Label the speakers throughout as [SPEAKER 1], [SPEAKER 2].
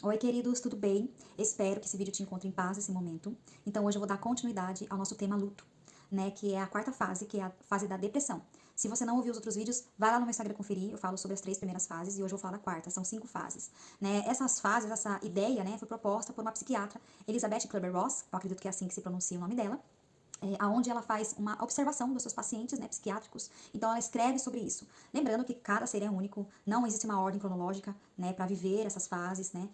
[SPEAKER 1] Oi, queridos, tudo bem? Espero que esse vídeo te encontre em paz nesse momento. Então, hoje eu vou dar continuidade ao nosso tema luto, né? Que é a quarta fase, que é a fase da depressão. Se você não ouviu os outros vídeos, vai lá no meu Instagram conferir. Eu falo sobre as 3 primeiras fases e hoje eu vou falar da quarta. São 5 fases, né? Essas fases, essa ideia, né, foi proposta por uma psiquiatra, Elizabeth Kubler-Ross. Eu acredito que é assim que se pronuncia o nome dela. Aonde ela faz uma observação dos seus pacientes, né, psiquiátricos. Então ela escreve sobre isso. Lembrando que cada ser é único, não existe uma ordem cronológica, né, para viver essas fases, né?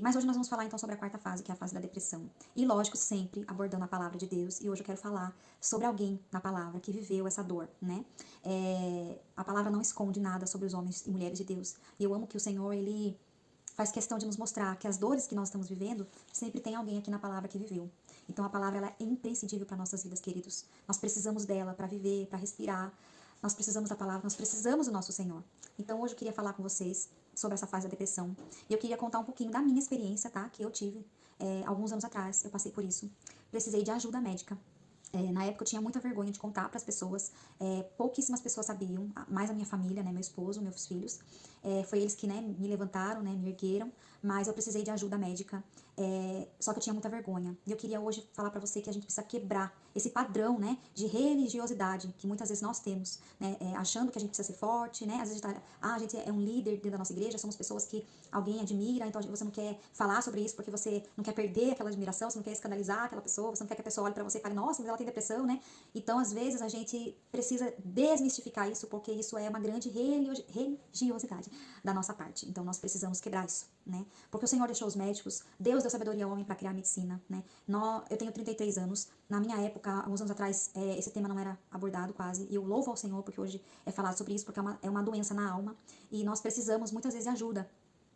[SPEAKER 1] Mas hoje nós vamos falar então sobre a quarta fase, que é a fase da depressão. E lógico, sempre abordando a palavra de Deus. E hoje eu quero falar sobre alguém na palavra que viveu essa dor, né? A palavra não esconde nada sobre os homens e mulheres de Deus. E eu amo que o Senhor, ele faz questão de nos mostrar que as dores que nós estamos vivendo, sempre tem alguém aqui na palavra que viveu. Então a palavra ela é imprescindível para nossas vidas, queridos. Nós precisamos dela para viver, para respirar. Nós precisamos da palavra, nós precisamos do nosso Senhor. Então hoje eu queria falar com vocês sobre essa fase da depressão. E eu queria contar um pouquinho da minha experiência, tá? Que eu tive alguns anos atrás, eu passei por isso. Precisei de ajuda médica. Na época eu tinha muita vergonha de contar para as pessoas, pouquíssimas pessoas sabiam, mais a minha família, né, meu esposo, meus filhos, foi eles que, né, me levantaram, né, me ergueram, mas eu precisei de ajuda médica, só que eu tinha muita vergonha. E eu queria hoje falar para você que a gente precisa quebrar esse padrão, né, de religiosidade que muitas vezes nós temos, né, achando que a gente precisa ser forte, né, às vezes a gente é um líder dentro da nossa igreja, somos pessoas que alguém admira, então você não quer falar sobre isso porque você não quer perder aquela admiração, você não quer escandalizar aquela pessoa, você não quer que a pessoa olhe para você e fale, nossa, mas ela tem depressão, né? Então, às vezes, a gente precisa desmistificar isso, porque isso é uma grande religiosidade da nossa parte. Então, nós precisamos quebrar isso, né? Porque o Senhor deixou os médicos, Deus deu sabedoria ao homem para criar a medicina, né? Eu tenho 33 anos, na minha época, alguns anos atrás, esse tema não era abordado quase, e eu louvo ao Senhor porque hoje é falado sobre isso, porque é uma doença na alma, e nós precisamos muitas vezes de ajuda.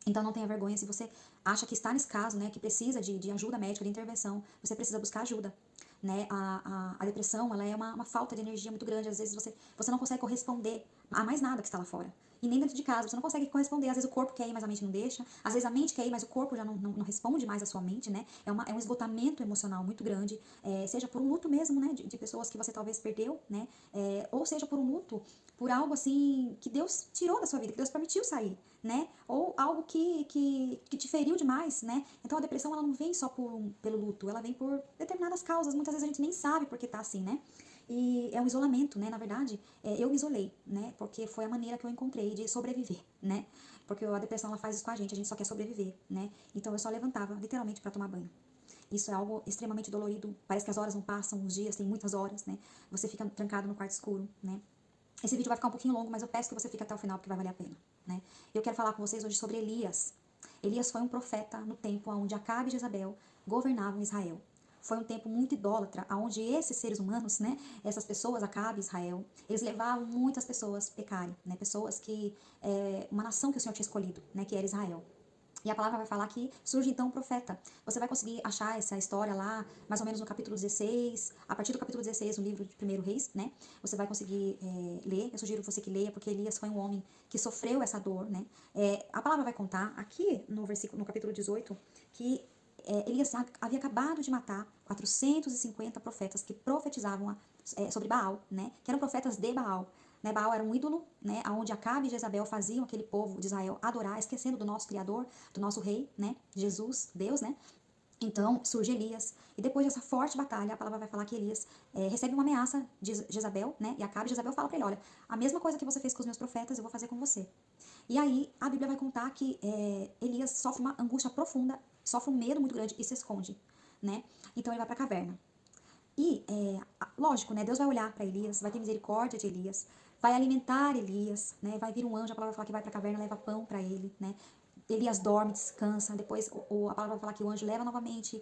[SPEAKER 1] Então não tenha vergonha, se você acha que está nesse caso, né, que precisa de ajuda médica, de intervenção, você precisa buscar ajuda. Né? A depressão, ela é uma falta de energia muito grande, às vezes você não consegue corresponder a mais nada que está lá fora. E nem dentro de casa, você não consegue corresponder. Às vezes o corpo quer ir, mas a mente não deixa. Às vezes a mente quer ir, mas o corpo já não responde mais à sua mente, né? É um esgotamento emocional muito grande, seja por um luto mesmo, né? De pessoas que você talvez perdeu, né? Ou seja por um luto, por algo assim que Deus tirou da sua vida, que Deus permitiu sair, né? Ou algo que te feriu demais, né? Então a depressão ela não vem só pelo luto, ela vem por determinadas causas. Muitas vezes a gente nem sabe porque tá assim, né? E é um isolamento, né? Na verdade, eu me isolei, né? Porque foi a maneira que eu encontrei de sobreviver, né? Porque a depressão ela faz isso com a gente só quer sobreviver, né? Então eu só levantava literalmente para tomar banho. Isso é algo extremamente dolorido. Parece que as horas não passam, os dias tem muitas horas, né? Você fica trancado no quarto escuro, né? Esse vídeo vai ficar um pouquinho longo, mas eu peço que você fique até o final, porque vai valer a pena, né? Eu quero falar com vocês hoje sobre Elias. Elias foi um profeta no tempo onde Acabe e Jezabel governavam Israel. Foi um tempo muito idólatra, onde esses seres humanos, né, essas pessoas, Acabe e Israel, eles levavam muitas pessoas a pecarem, né, pessoas que, uma nação que o Senhor tinha escolhido, né, que era Israel. E a palavra vai falar que surge então um profeta. Você vai conseguir achar essa história lá, mais ou menos no capítulo 16, a partir do capítulo 16, no livro de 1 Reis, né? Você vai conseguir ler, eu sugiro você que leia, porque Elias foi um homem que sofreu essa dor, né? A palavra vai contar aqui no capítulo 18, que Elias havia acabado de matar 450 profetas que profetizavam sobre Baal, né? Que eram profetas de Baal. Né, Baal era um ídolo, né, onde Acabe e Jezabel faziam aquele povo de Israel adorar, esquecendo do nosso Criador, do nosso Rei, né, Jesus, Deus, né. Então surge Elias, e depois dessa forte batalha, a palavra vai falar que Elias recebe uma ameaça de Jezabel, né, e Acabe e Jezabel fala para ele, olha, a mesma coisa que você fez com os meus profetas, eu vou fazer com você. E aí a Bíblia vai contar que Elias sofre uma angústia profunda, sofre um medo muito grande e se esconde, né. Então ele vai para a caverna. E, lógico, né, Deus vai olhar para Elias, vai ter misericórdia de Elias, vai alimentar Elias, né, vai vir um anjo, a palavra vai falar que vai para a caverna, leva pão para ele, né, Elias dorme, descansa, depois a palavra vai falar que o anjo leva novamente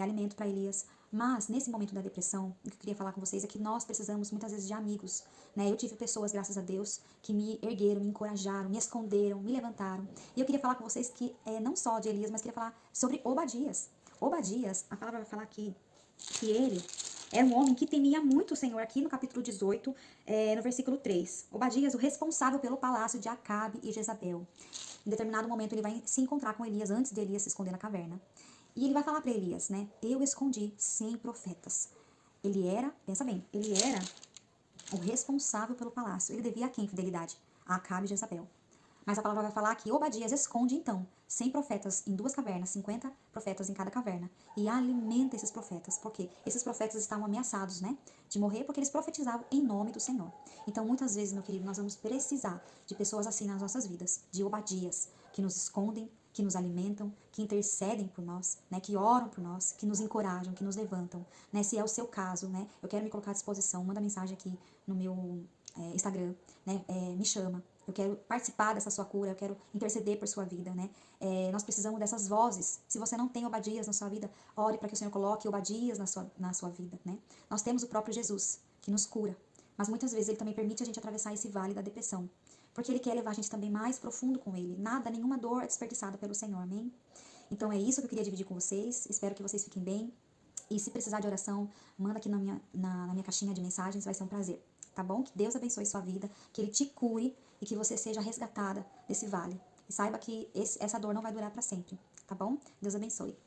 [SPEAKER 1] alimento para Elias. Mas, nesse momento da depressão, o que eu queria falar com vocês é que nós precisamos muitas vezes de amigos, né, eu tive pessoas, graças a Deus, que me ergueram, me encorajaram, me esconderam, me levantaram, e eu queria falar com vocês que, não só de Elias, mas queria falar sobre Obadias. Obadias, a palavra vai falar que ele era um homem que temia muito o Senhor, aqui no capítulo 18, no versículo 3. Obadias, o responsável pelo palácio de Acabe e Jezabel. Em determinado momento, ele vai se encontrar com Elias, antes de Elias se esconder na caverna. E ele vai falar para Elias, né? Eu escondi 100 profetas. Ele era, pensa bem, ele era o responsável pelo palácio. Ele devia a quem fidelidade? A Acabe e Jezabel. Mas a palavra vai falar que Obadias esconde, então, 100 profetas em 2 cavernas, 50 profetas em cada caverna, e alimenta esses profetas, porque esses profetas estavam ameaçados, né, de morrer, porque eles profetizavam em nome do Senhor. Então, muitas vezes, meu querido, nós vamos precisar de pessoas assim nas nossas vidas, de Obadias, que nos escondem, que nos alimentam, que intercedem por nós, né, que oram por nós, que nos encorajam, que nos levantam, né, se é o seu caso, né, eu quero me colocar à disposição, manda mensagem aqui no meu Instagram, né, me chama, eu quero participar dessa sua cura, eu quero interceder por sua vida, né, nós precisamos dessas vozes. Se você não tem Obadias na sua vida, ore para que o Senhor coloque Obadias na sua vida, né, nós temos o próprio Jesus, que nos cura, mas muitas vezes ele também permite a gente atravessar esse vale da depressão, porque ele quer levar a gente também mais profundo com ele. Nada, nenhuma dor é desperdiçada pelo Senhor, amém? Então é isso que eu queria dividir com vocês, espero que vocês fiquem bem, e se precisar de oração, manda aqui na minha caixinha de mensagens, vai ser um prazer, tá bom? Que Deus abençoe sua vida, que Ele te cure e que você seja resgatada desse vale. E saiba que essa dor não vai durar para sempre, tá bom? Deus abençoe.